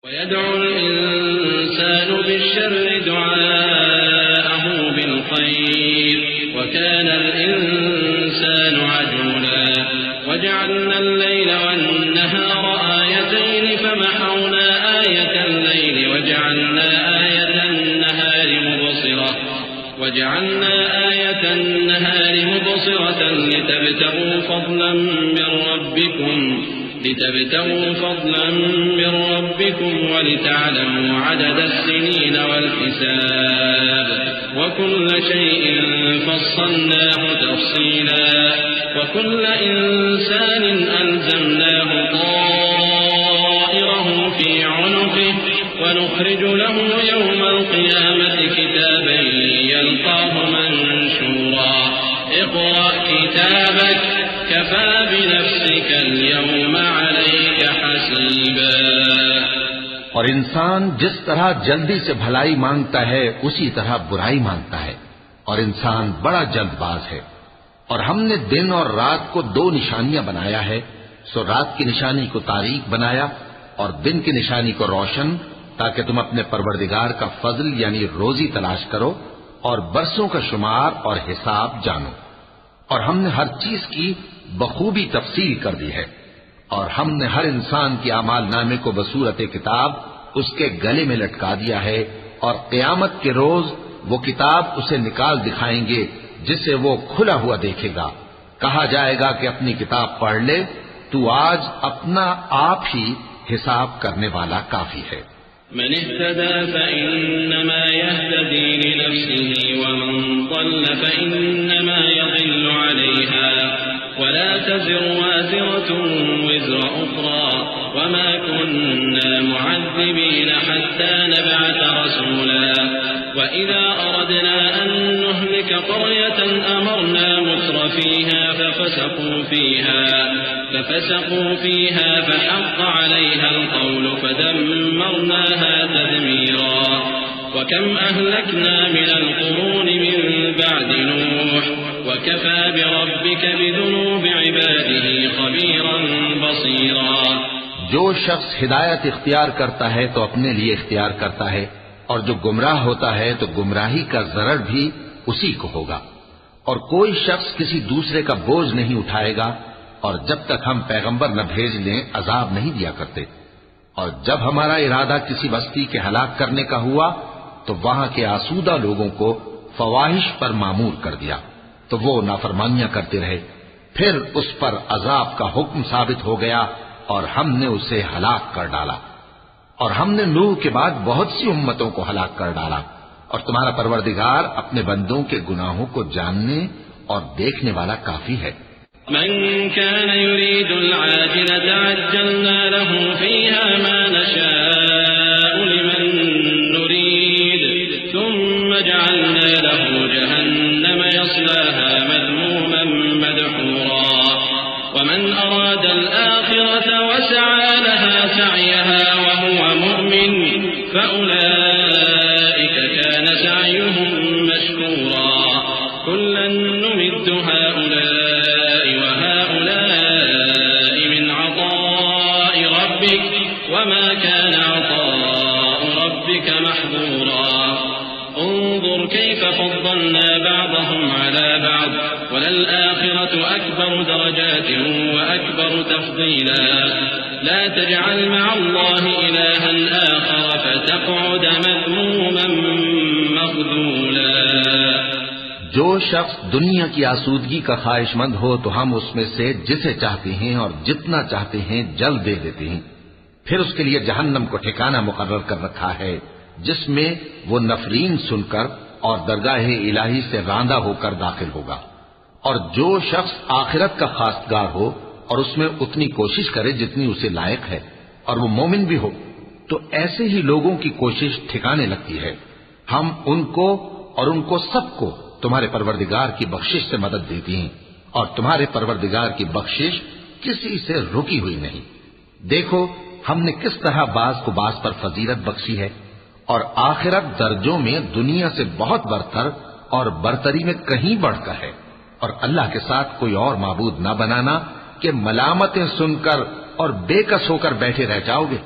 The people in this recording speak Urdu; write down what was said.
ويدعو الإنسان بالشر دعاءه بالخير وكان الإنسان عجولا وجعلنا الليل والنهار آيتين فمحونا آية الليل وجعلنا آية النهار مبصرة لتبتغوا فضلا من ربكم ولتعلموا عدد السنين والحساب وكل شيء فصلناه تفصيلا وكل إنسان ألزمناه طائره في عنقه ونخرج له يوم القيامة كتابا يلقاه منشورا اقرأ كتابك كفى بنفسك اليوم عليك حسيبا۔ اور انسان جس طرح جلدی سے بھلائی مانگتا ہے اسی طرح برائی مانگتا ہے، اور انسان بڑا جلد باز ہے۔ اور ہم نے دن اور رات کو دو نشانیاں بنایا ہے، سو رات کی نشانی کو تاریک بنایا اور دن کی نشانی کو روشن، تاکہ تم اپنے پروردگار کا فضل یعنی روزی تلاش کرو اور برسوں کا شمار اور حساب جانو۔ اور ہم نے ہر چیز کی بخوبی تفصیل کر دی ہے، اور ہم نے ہر انسان کے اعمال نامے کو بصورت کتاب اس کے گلے میں لٹکا دیا ہے، اور قیامت کے روز وہ کتاب اسے نکال دکھائیں گے جسے وہ کھلا ہوا دیکھے گا۔ کہا جائے گا کہ اپنی کتاب پڑھ لے، تو آج اپنا آپ ہی حساب کرنے والا کافی ہے۔ من اهتدى فإنما يهتدي لنفسه ومن ضل فإنما يضل عليها ولا تزر وازرة وزر أخرى وما كنا معذبين حتى نبعث رسولا وإذا أردنا أن نهلك قرية أمرنا مترفيها ففسقوا فيها فحق عليها القول فدمرناها تدميرا وكم أهلكنا من القرون من بعد نوح وكفى بربك بذنوب عباده خبيرا بصيرا۔ جو شخص ہدایت اختیار کرتا ہے تو اپنے لیے اختیار کرتا ہے، اور جو گمراہ ہوتا ہے تو گمراہی کا ضرر بھی اسی کو ہوگا، اور کوئی شخص کسی دوسرے کا بوجھ نہیں اٹھائے گا، اور جب تک ہم پیغمبر نہ بھیج لیں عذاب نہیں دیا کرتے۔ اور جب ہمارا ارادہ کسی بستی کے ہلاک کرنے کا ہوا تو وہاں کے آسودہ لوگوں کو فواحش پر معمور کر دیا، تو وہ نافرمانیاں کرتے رہے، پھر اس پر عذاب کا حکم ثابت ہو گیا اور ہم نے اسے ہلاک کر ڈالا۔ اور ہم نے نوح کے بعد بہت سی امتوں کو ہلاک کر ڈالا، اور تمہارا پروردگار اپنے بندوں کے گناہوں کو جاننے اور دیکھنے والا کافی ہے۔ من كان يريد العاجلة عجلنا له فيها ما نشاء لمن نريد ثم جعلنا له جهنم يصلاها مذموما مدحورا ومن أراد الآخرة وسعى لها سعيها وهو مؤمن فأولئك كان سعيهم مشكورا كلا نمد هؤلاء وهؤلاء من عطاء ربك وما كان عطاء ربك محظورا انظر كيف فضلنا بعضهم على بعض وللآخرة أكبر درجات وأكبر تفضيلا لا تجعل مع الله إلها آخر فتقعد مذموما مخذولا۔ جو شخص دنیا کی آسودگی کا خواہش مند ہو تو ہم اس میں سے جسے چاہتے ہیں اور جتنا چاہتے ہیں جلد دے دیتے ہیں، پھر اس کے لیے جہنم کو ٹھکانہ مقرر کر رکھا ہے جس میں وہ نفرین سن کر اور درگاہ الہی سے راندہ ہو کر داخل ہوگا۔ اور جو شخص آخرت کا خواستگار ہو اور اس میں اتنی کوشش کرے جتنی اسے لائق ہے اور وہ مومن بھی ہو، تو ایسے ہی لوگوں کی کوشش ٹھکانے لگتی ہے۔ ہم ان کو اور ان کو سب کو تمہارے پروردگار کی بخشش سے مدد دیتی ہیں، اور تمہارے پروردگار کی بخشش کسی سے رکی ہوئی نہیں۔ دیکھو ہم نے کس طرح بعض کو بعض پر فضیلت بخشی ہے، اور آخرت درجوں میں دنیا سے بہت برتر اور برتری میں کہیں بڑھ کر ہے۔ اور اللہ کے ساتھ کوئی اور معبود نہ بنانا کہ ملامتیں سن کر اور بے کس ہو کر بیٹھے رہ جاؤ گے۔